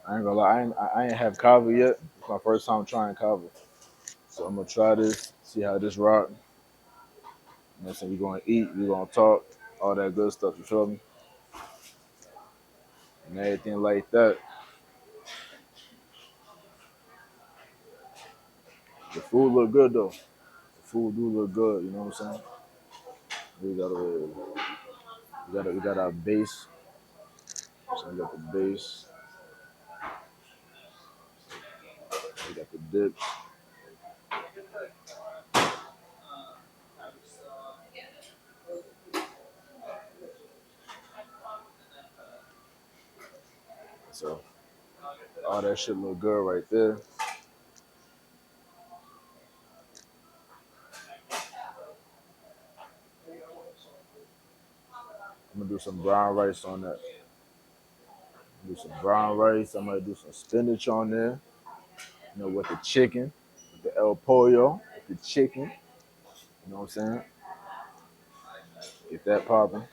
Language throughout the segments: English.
I ain't gonna lie, I ain't have kava yet. It's my first time trying kava. So I'm gonna try this, see how this rock. You know what I'm saying? We're gonna eat, we're gonna talk, all that good stuff, you feel me? And everything like that. The food look good though. The food do look good, you know what I'm saying? We got our base. So we got the base, we got the dip. So all that shit look good right there. I'm gonna do some brown rice on that. Do some brown rice. I'm gonna do some spinach on there. You know, with the chicken, with the El Pollo, with the chicken. You know what I'm saying? Get that popping.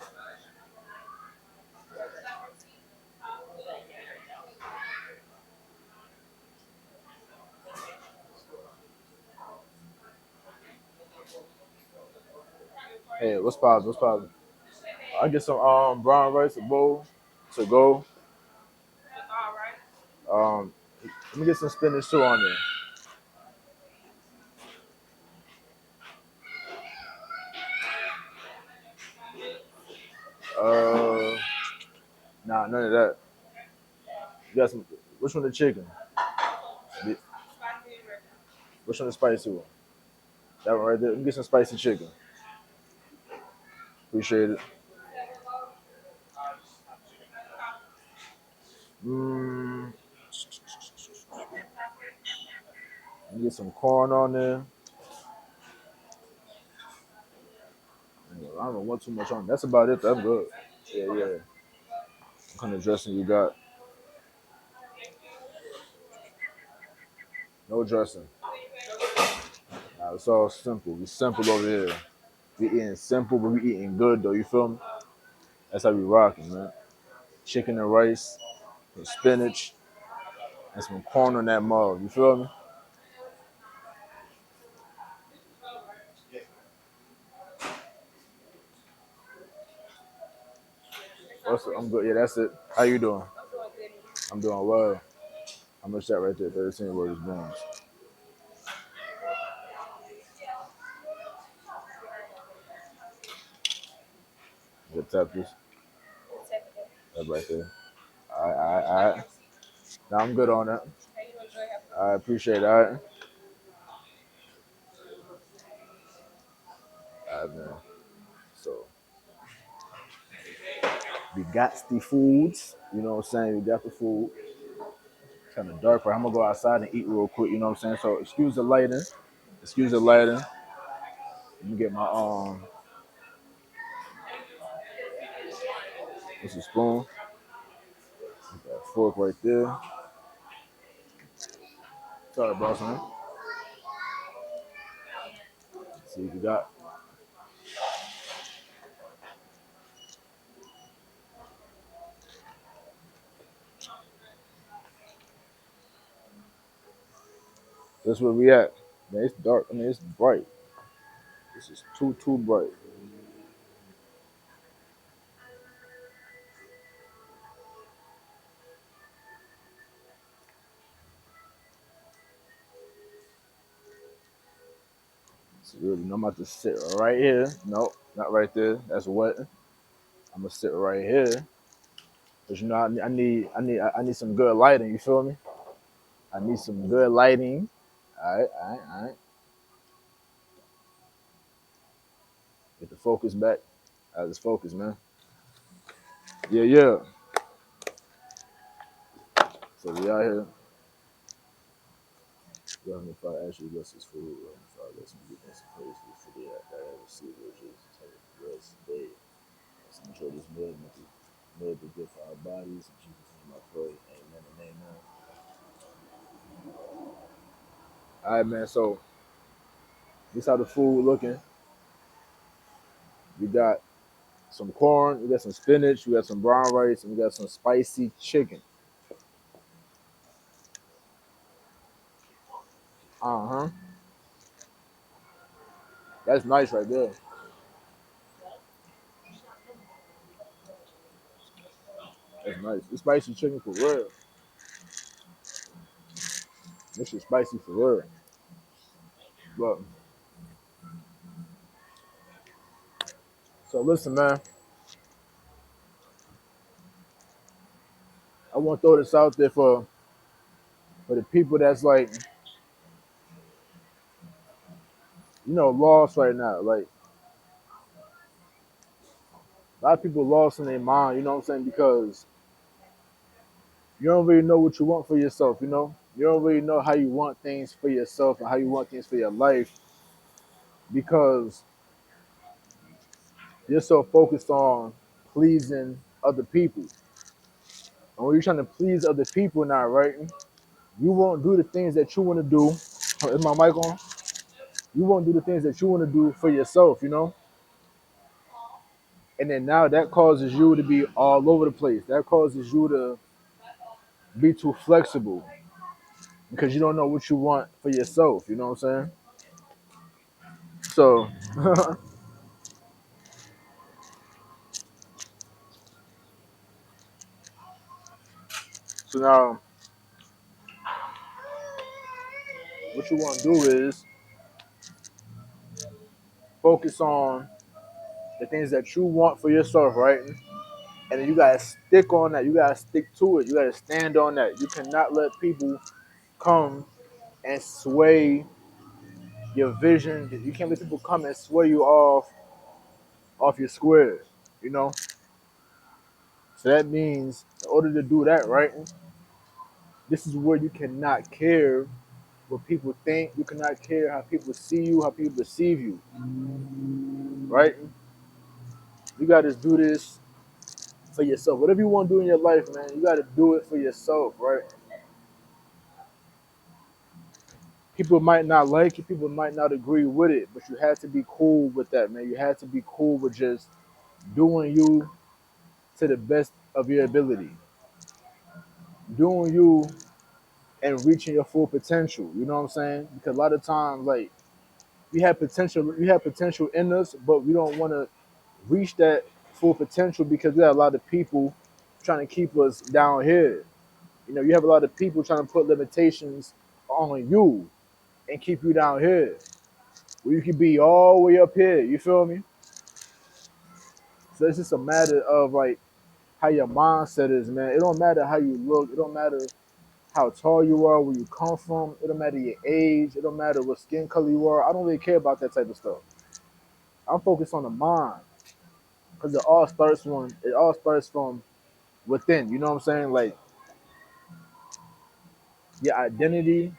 Hey, what's popping? What's popping? I get some brown rice, a bowl to go. Um, Let me get some spinach too on there. Uh, nah, none of that. You got some. Which one the chicken? Which one the spicy one? That one right there. Let me get some spicy chicken. Appreciate it. Mm, let me get some corn on there. I don't want too much on. That's about it. That's good. Yeah, yeah. What kind of dressing you got? No dressing. Nah, it's all simple. We simple over here. We eating simple, but we eating good though. You feel me? That's how we rocking, man. Chicken and rice, some spinach, and some corn on that mug. You feel me? I'm good. Yeah, that's it. How you doing? I'm doing well. How much that right there? 13 words bones. Good tap this. That right there. All right. Now I'm good on that. I appreciate that. All right, man. So we got the foods. You know what I'm saying? We got the food. It's kind of dark, but I'm gonna go outside and eat real quick. You know what I'm saying? So excuse the lighting. Excuse the lighting. Let me get my This is spoon. Got a fork right there. Sorry, boss man. See what we got. That's where we at. Man, it's dark. I mean, it's bright. This is too bright. So really, I'm about to sit right here. Nope, not right there. That's wet. I'm gonna sit right here. Cause you know I need some good lighting. You feel me? I need some good lighting. All right, all right, all right. Get the focus back. All right, let's focus, man. Yeah, yeah. So we out here. Heavenly Father, ask you to bless this food. Heavenly Father, bless me give us some praise for the food that I have received, Lord Jesus. Take the rest today. Let's enjoy this meal. May it be good for our bodies. In Jesus' name I pray. Amen and amen. All right, man. So this how the food looking. We got some corn, we got some spinach, we got some brown rice, and we got some spicy chicken. Uh-huh. That's nice right there. That's nice. It's spicy chicken for real. This shit spicy for real. But so listen, man. I want to throw this out there for the people that's like, lost right now. Like a lot of people lost in their mind, you know what I'm saying? Because you don't really know what you want for yourself, you know? You don't really know how you want things for yourself and how you want things for your life because you're so focused on pleasing other people. And when you're trying to please other people now, right? You won't do the things that you want to do. Is my mic on? You won't do the things that you want to do for yourself, you know? And then now that causes you to be all over the place. That causes you to be too flexible because you don't know what you want for yourself, you know what I'm saying? So, so now what you want to do is focus on the things that you want for yourself, right? And then you gotta stick on that. You gotta stick to it. You gotta stand on that. You cannot let people come and sway your vision. You can't let people come and sway you off your square. You know. So that means in order to do that, right? This is where you cannot care what people think. You cannot care how people see you, how people perceive you, right? You gotta do this for yourself. Whatever you want to do in your life, man, you gotta do it for yourself, right? People might not like it, people might not agree with it, but you have to be cool with that, man. You have to be cool with just doing you to the best of your ability, doing you and reaching your full potential. You know what I'm saying? Because a lot of times, like we have potential in us, but we don't want to reach that full potential because we have a lot of people trying to keep us down here. You know, you have a lot of people trying to put limitations on you and keep you down here. Where you can be all the way up here. You feel me? So it's just a matter of like how your mindset is, man. It don't matter how you look. It don't matter how tall you are, where you come from. It don't matter your age. It don't matter what skin color you are. I don't really care about that type of stuff. I'm focused on the mind because it all starts from within. You know what I'm saying? Like your identity,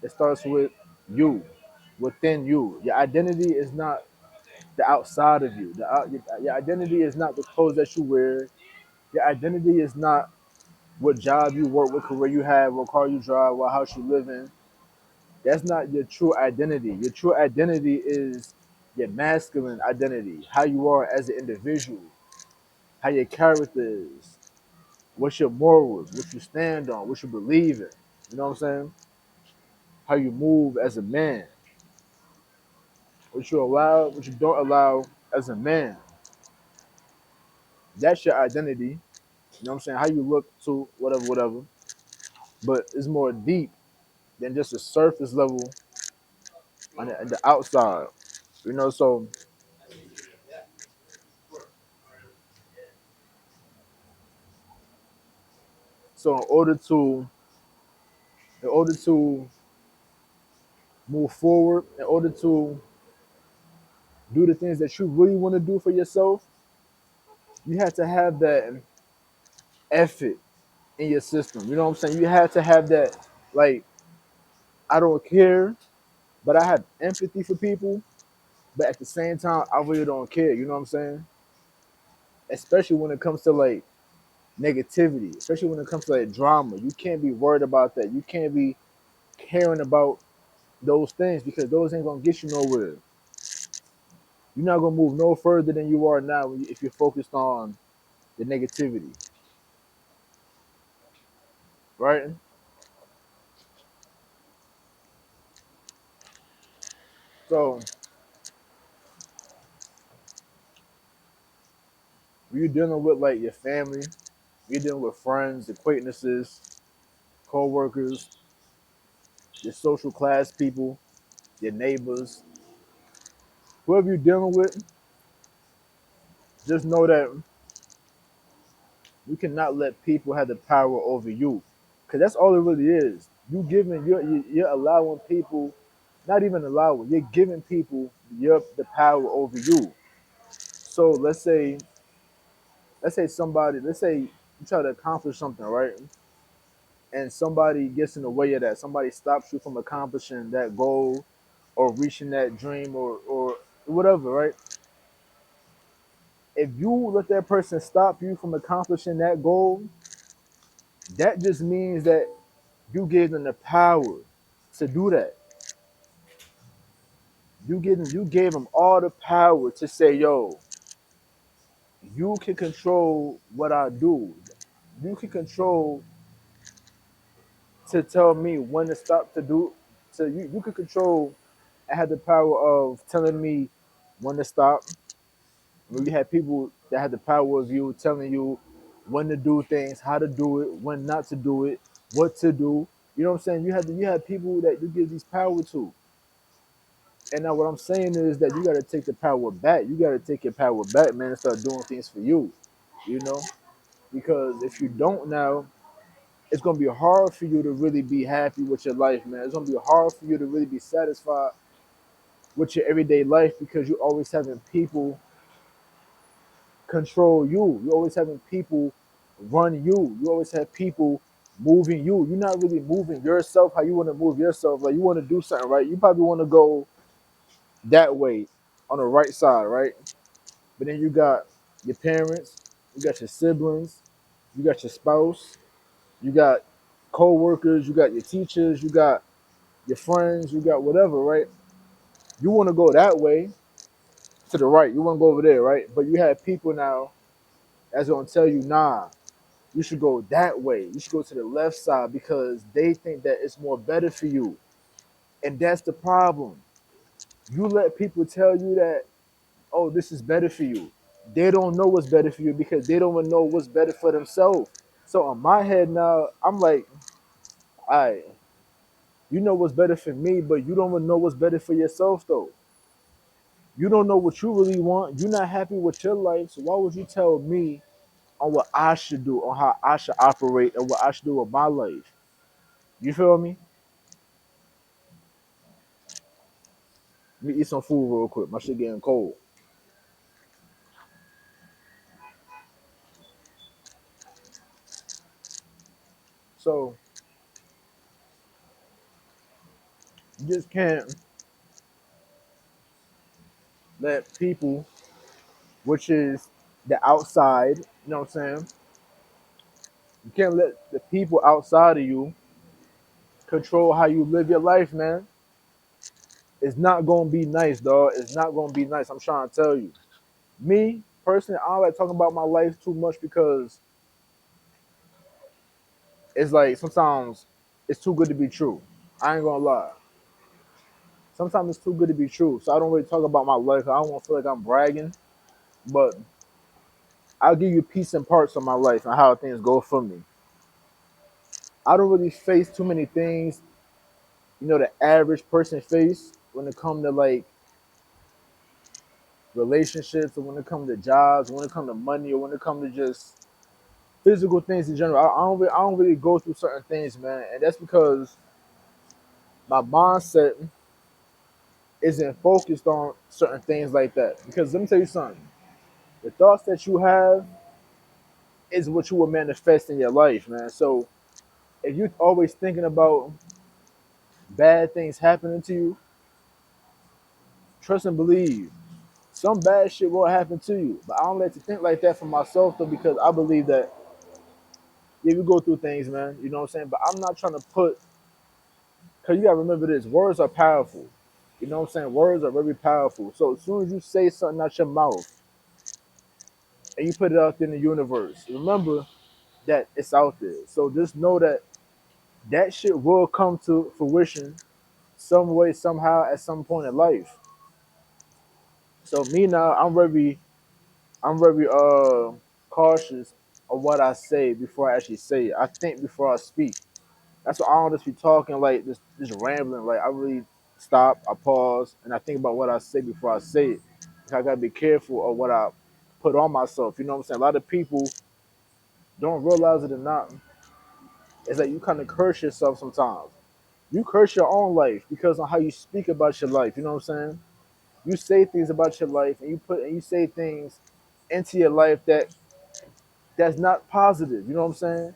it starts with you, within you. Your identity is not the outside of you. Your identity is not the clothes that you wear. Your identity is not what job you work, what career you have, what car you drive, what house you live in. That's not your true identity. Your true identity is your masculine identity, how you are as an individual, how your character is, what's your morals, what you stand on, what you believe in. You know what I'm saying? how you move as a man, what you allow, what you don't allow as a man. That's your identity. You know what I'm saying? How you look to whatever, whatever. But it's more deep than just a surface level on the outside. You know, so in order to move forward, in order to do the things that you really want to do for yourself, you have to have that effort in your system. You know what I'm saying? You have to have that, like, I don't care, but I have empathy for people, but at the same time, I really don't care. You know what I'm saying? Especially when it comes to like negativity, especially when it comes to like drama. You can't be worried about that. You can't be caring about those things because those ain't gonna get you nowhere. You're not gonna move no further than you are now if you're focused on the negativity, right? So when you're dealing with like your family, you're dealing with friends, acquaintances, co-workers, your social class people, your neighbors, whoever you're dealing with, just know that you cannot let people have the power over you, because that's all it really is. You're allowing people, not even allowing, you're giving people the power over you. So let's say somebody, let's say you try to accomplish something, right? And somebody gets in the way of that. Somebody stops you from accomplishing that goal or reaching that dream or whatever, right? If you let that person stop you from accomplishing that goal, that just means that you gave them the power to do that. You gave them all the power to say, yo, you can control what I do. You can control to tell me when to stop to do. So you can control and have the power of telling me when to stop. We had people that had the power of you telling you when to do things, how to do it, when not to do it, what to do. You know what I'm saying? You had people that you give these power to. And now what I'm saying is that you got to take the power back. You got to take your power back, man, and start doing things for you. You know, because if you don't now, it's gonna be hard for you to really be happy with your life, man. It's gonna be hard for you to really be satisfied with your everyday life because you're always having people control you. You're always having people run you. You always have people moving you. You're not really moving yourself how you want to move yourself. Like you want to do something, right? You probably want to go that way on the right side, right? But then you got your parents, you got your siblings, you got your spouse, you got co-workers, you got your teachers, you got your friends, you got whatever, right? You want to go that way to the right. You want to go over there, right? But you have people now that's gonna tell you, nah, you should go that way. You should go to the left side because they think that it's more better for you. And that's the problem. You let people tell you that, oh, this is better for you. They don't know what's better for you because they don't even know what's better for themselves. So on my head now, I'm like, all right, you know what's better for me, but you don't even know what's better for yourself though. You don't know what you really want. You're not happy with your life. So why would you tell me on what I should do, on how I should operate, and what I should do with my life? You feel me? Let me eat some food real quick. My shit getting cold. So you just can't let people, which is the outside, you know what I'm saying? You can't let the people outside of you control how you live your life, man. It's not gonna be nice, dog. It's not gonna be nice. I'm trying to tell you. Me, personally, I don't like talking about my life too much because it's like sometimes it's too good to be true. I ain't gonna lie. Sometimes it's too good to be true. So I don't really talk about my life. I don't want to feel like I'm bragging, but I'll give you piece and parts of my life and how things go for me. I don't really face too many things, the average person face when it comes to like relationships or when it comes to jobs, when it comes to money, or when it comes to just physical things in general. I don't really go through certain things, man, and that's because my mindset isn't focused on certain things like that. Because let me tell you something: the thoughts that you have is what you will manifest in your life, man. So if you're always thinking about bad things happening to you, trust and believe some bad shit will happen to you. But I don't like to think like that for myself though, because I believe that yeah, we go through things, man. You know what I'm saying? But I'm not trying to put, because you gotta remember this: words are powerful. You know what I'm saying? Words are very powerful. So as soon as you say something out your mouth and you put it out there in the universe, remember that it's out there. So just know that that shit will come to fruition some way, somehow, at some point in life. So me now, I'm very cautious of what I say before I actually say it. I think before I speak. That's why I don't just be talking like just rambling. Like I really stop, I pause, and I think about what I say before I say it. I gotta be careful of what I put on myself. You know what I'm saying? A lot of people don't realize it or not. It's like you kind of curse yourself sometimes. You curse your own life because of how you speak about your life. You know what I'm saying? You say things about your life, and you say things into your life that's not positive. You know what I'm saying?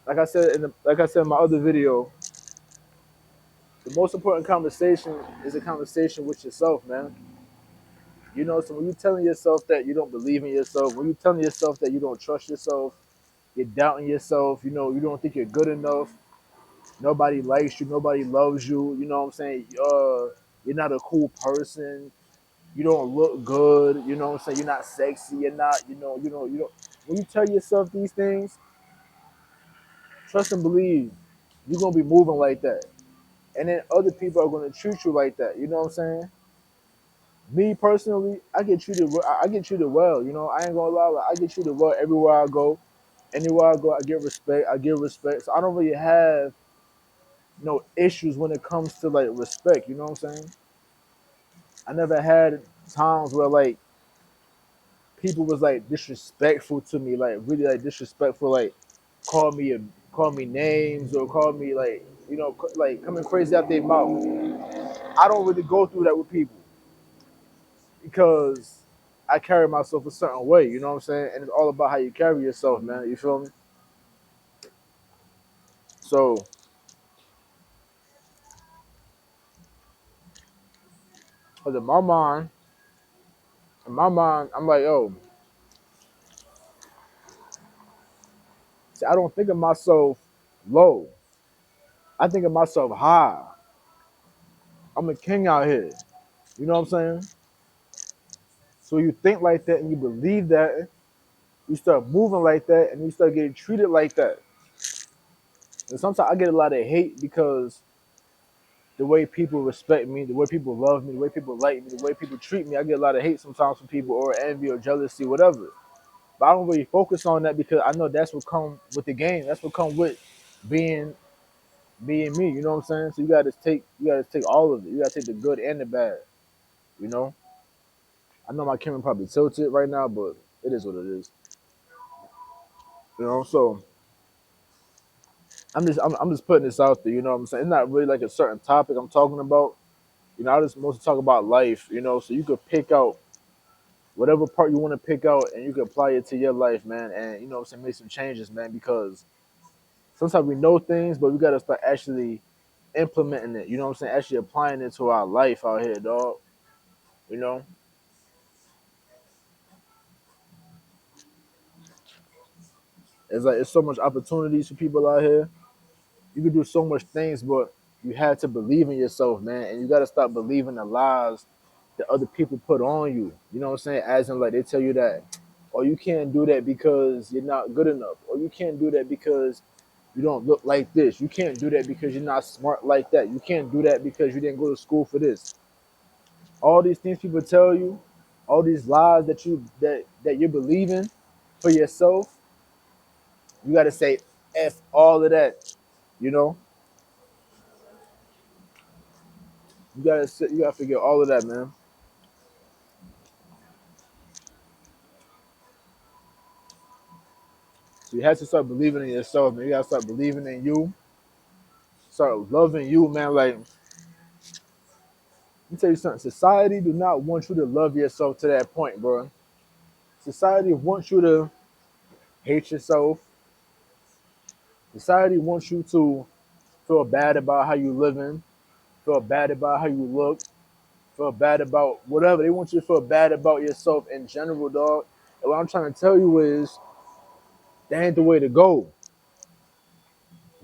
Like I said in my other video, the most important conversation is a conversation with yourself, man. So when you're telling yourself that you don't believe in yourself, when you're telling yourself that you don't trust yourself, you're doubting yourself, you don't think you're good enough, nobody likes you, nobody loves you, you know what I'm saying? You're not a cool person, you don't look good, you know what I'm saying? You're not sexy, you're not, you don't. When you tell yourself these things, trust and believe, you're gonna be moving like that. And then other people are gonna treat you like that, you know what I'm saying? Me personally, I get treated well. I ain't gonna lie, like, I get treated well everywhere I go. Anywhere I go, I get respect. I give respect. So I don't really have no issues when it comes to like respect. You know what I'm saying? I never had times where like people was like disrespectful to me, like really like disrespectful, like call me call me names or call me like like coming crazy out their mouth. I don't really go through that with people because I carry myself a certain way, you know what I'm saying? And it's all about how you carry yourself, man. You feel me? So, cause in my mind, I'm like, yo, see, I don't think of myself low. I think of myself high. I'm a king out here. You know what I'm saying? So you think like that and you believe that, you start moving like that and you start getting treated like that. And sometimes I get a lot of hate because the way people respect me, the way people love me, the way people like me, the way people treat me, I get a lot of hate sometimes from people or envy or jealousy, whatever. But I don't really focus on that because I know that's what come with the game. That's what come with being being me. You know what I'm saying? So you gotta take all of it. You gotta take the good and the bad. You know? I know my camera probably tilted right now, but it is what it is. So I'm just putting this out there. You know what I'm saying? It's not really like a certain topic I'm talking about. I just mostly talk about life. So you could pick out whatever part you want to pick out and you can apply it to your life, man. And what I'm saying, make some changes, man, because sometimes we know things, but we gotta start actually implementing it. You know what I'm saying? Actually applying it to our life out here, dog. You know, it's so much opportunities for people out here. You can do so much things, but you have to believe in yourself, man, and you gotta stop believing the lies that other people put on you. You know what I'm saying? As in, like they tell you that, or you can't do that because you're not good enough, or you can't do that because You don't look like this. You can't do that because you're not smart like that. You can't do that because you didn't go to school for this. All these things people tell you, all these lies that you're believing for yourself, you got to say f all of that. You know, you gotta forget all of that, man. So you have to start believing in yourself, man. You gotta start believing in you, start loving you, man. Like, let me tell you something. Society do not want you to love yourself to that point, bro. Society wants you to hate yourself. Society wants you to feel bad about how you living, feel bad about how you look, feel bad about whatever. They want you to feel bad about yourself in general, dog. And what I'm trying to tell you is that ain't the way to go.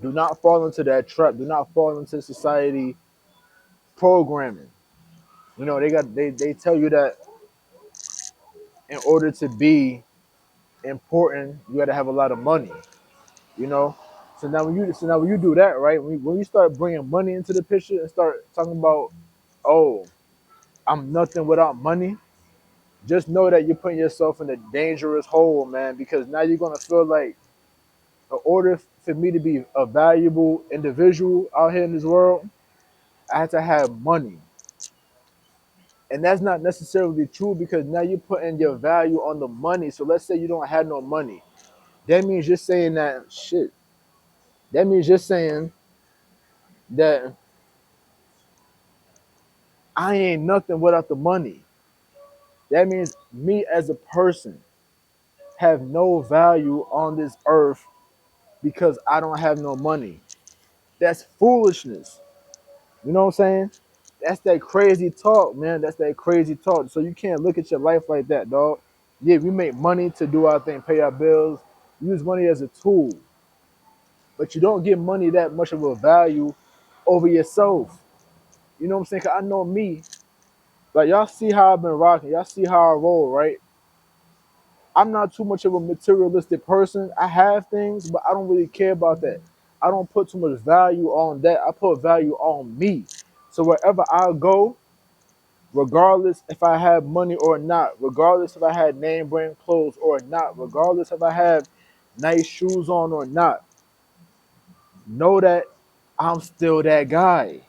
Do not fall into that trap. Do not fall into society programming. You know, they tell you that in order to be important, you got to have a lot of money. You know, so now when you do that, right? When you start bringing money into the picture and start talking about, oh, I'm nothing without money. Just know that you're putting yourself in a dangerous hole, man. Because now you're gonna feel like, in order for me to be a valuable individual out here in this world, I have to have money. And that's not necessarily true because now you're putting your value on the money. So let's say you don't have no money. That means you're saying that shit. That means you're saying that I ain't nothing without the money. That means me as a person have no value on this earth because I don't have no money. That's foolishness. You know what I'm saying? That's that crazy talk, man. That's that crazy talk. So you can't look at your life like that, dog. Yeah, we make money to do our thing, pay our bills, use money as a tool. But you don't give money that much of a value over yourself. You know what I'm saying? 'Cause I know me. Like, y'all see how I've been rocking. Y'all see how I roll, right? I'm not too much of a materialistic person. I have things, but I don't really care about that. I don't put too much value on that. I put value on me. So wherever I go, regardless if I have money or not, regardless if I had name brand clothes or not, regardless if I have nice shoes on or not, know that I'm still that guy.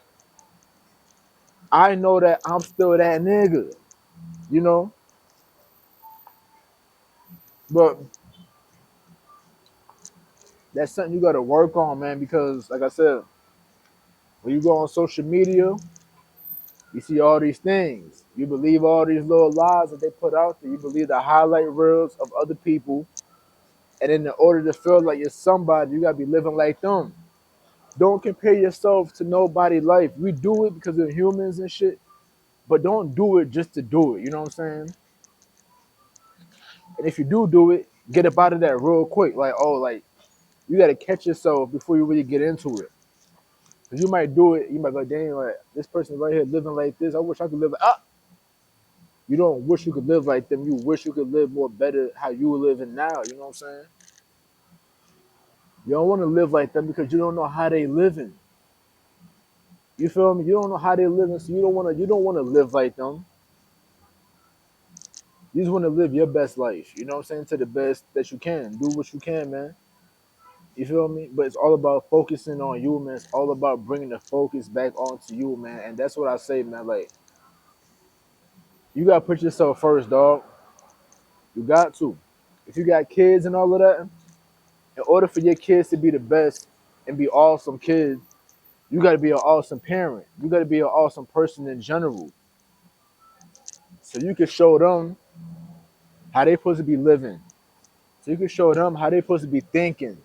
I know that I'm still that nigga, you know? But that's something you gotta work on, man, because like I said, when you go on social media, you see all these things. You believe all these little lies that they put out there. You believe the highlight reels of other people. And in order to feel like you're somebody, you gotta be living like them. Don't compare yourself to nobody life. We do it because we're humans and shit, but don't do it just to do it. You know what I'm saying? And if you do it, get up out of that real quick. Like, oh, like you gotta catch yourself before you really get into it. Cause you might do it, you might go, dang, like this person right here living like this. I wish I could live. You don't wish you could live like them. You wish you could live more better how you were living now. You know what I'm saying? You don't want to live like them because you don't know how they living. You feel me? You don't know how they living, so you don't want to live like them. You just want to live your best life. You know what I'm saying? To the best that you can. Do what you can, man. You feel me? But it's all about focusing on you, man. It's all about bringing the focus back onto you, man. And that's what I say, man. Like, you got to put yourself first, dog. You got to. If you got kids and all of that, in order for your kids to be the best and be awesome kids, you got to be an awesome parent. You got to be an awesome person in general. So you can show them how they supposed to be living. So you can show them how they supposed to be thinking.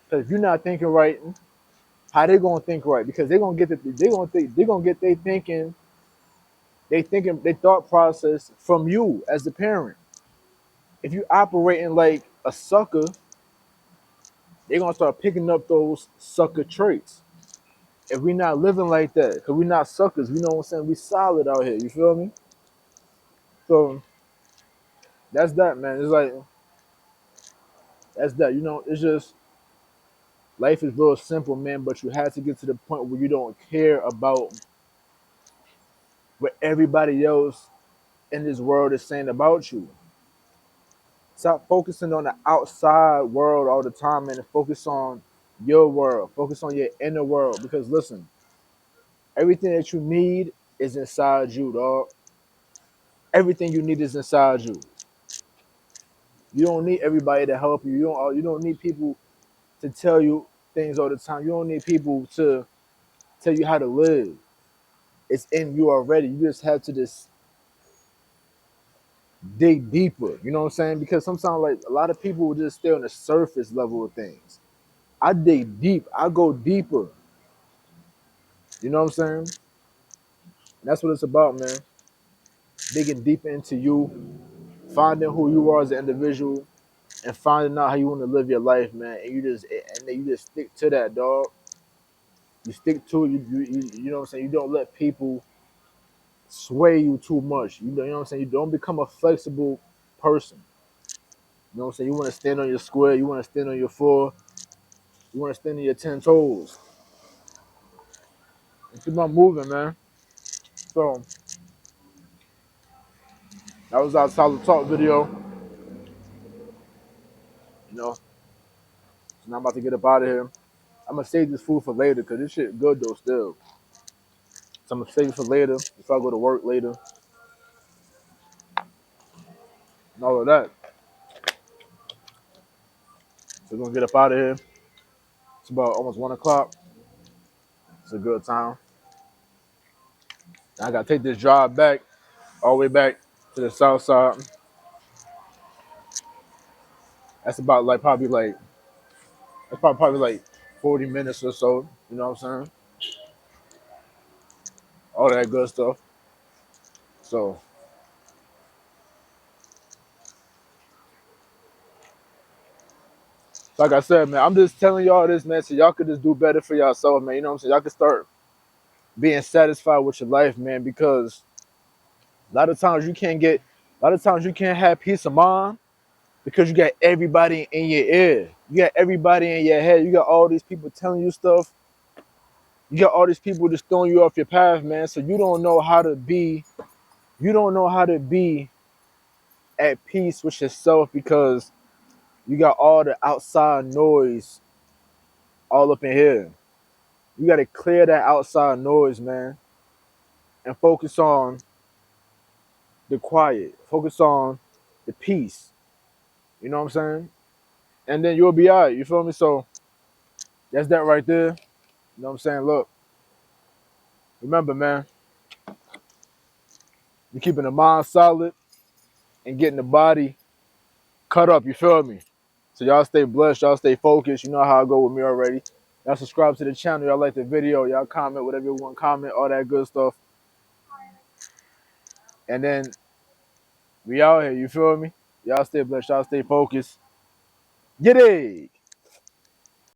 Because if you're not thinking right, how they gonna think right? Because they gonna get their thought process from you as the parent. If you operating like a sucker, they're gonna start picking up those sucker traits. If we not living like that, because we not suckers, we know what I'm saying, we solid out here, you feel me? So that's that, man. It's like that's that, it's just Life is real simple, man, but you have to get to the point where you don't care about what everybody else in this world is saying about you. Stop focusing on the outside world all the time, man, and focus on your world. Focus on your inner world. Because listen, everything that you need is inside you, dog. Everything you need is inside you. You don't need everybody to help you. You don't need people to tell you things all the time. You don't need people to tell you how to live. It's in you already. You just have to just dig deeper. You know what I'm saying? Because sometimes like a lot of people will just stay on the surface level of things. I dig deep. I go deeper. You know what I'm saying? And that's what it's about, man. Digging deep into you, finding who you are as an individual, and finding out how you want to live your life, man. And then you just stick to that, dog. You stick to it. You know what I'm saying? You don't let people sway you too much. You know what I'm saying? You don't become a flexible person. You know what I'm saying? You want to stand on your square. You want to stand on your four. You want to stand on your 10 toes. And keep on moving, man. So that was our solid talk video. You know, so now I'm about to get up out of here. I'm gonna save this food for later because this shit good though still. So I'm gonna save it for later before I go to work later and all of that. So we're gonna get up out of here. It's about almost 1 o'clock. It's a good time. I gotta take this drive back, all the way back to the south side. That's about like probably like 40 minutes or so. You know what I'm saying? All that good stuff. So like I said, man, I'm just telling y'all this, man, so y'all could just do better for yourself, man. You know what I'm saying? Y'all could start being satisfied with your life, man, because a lot of times you can't have peace of mind because you got everybody in your ear. You got everybody in your head. You got all these people telling you stuff. You got all these people just throwing you off your path, man. So you don't know how to be at peace with yourself because you got all the outside noise all up in here. You got to clear that outside noise, man, and focus on the quiet. Focus on the peace. You know what I'm saying? And then you'll be all right. You feel me? So that's that right there. You know what I'm saying? Look, remember, man, you're keeping the mind solid and getting the body cut up. You feel me? So y'all stay blessed. Y'all stay focused. You know how I go with me already. Y'all subscribe to the channel. Y'all like the video. Y'all comment whatever you want. Comment all that good stuff. And then we out here. You feel me? Y'all stay blessed. Y'all stay focused. Get it.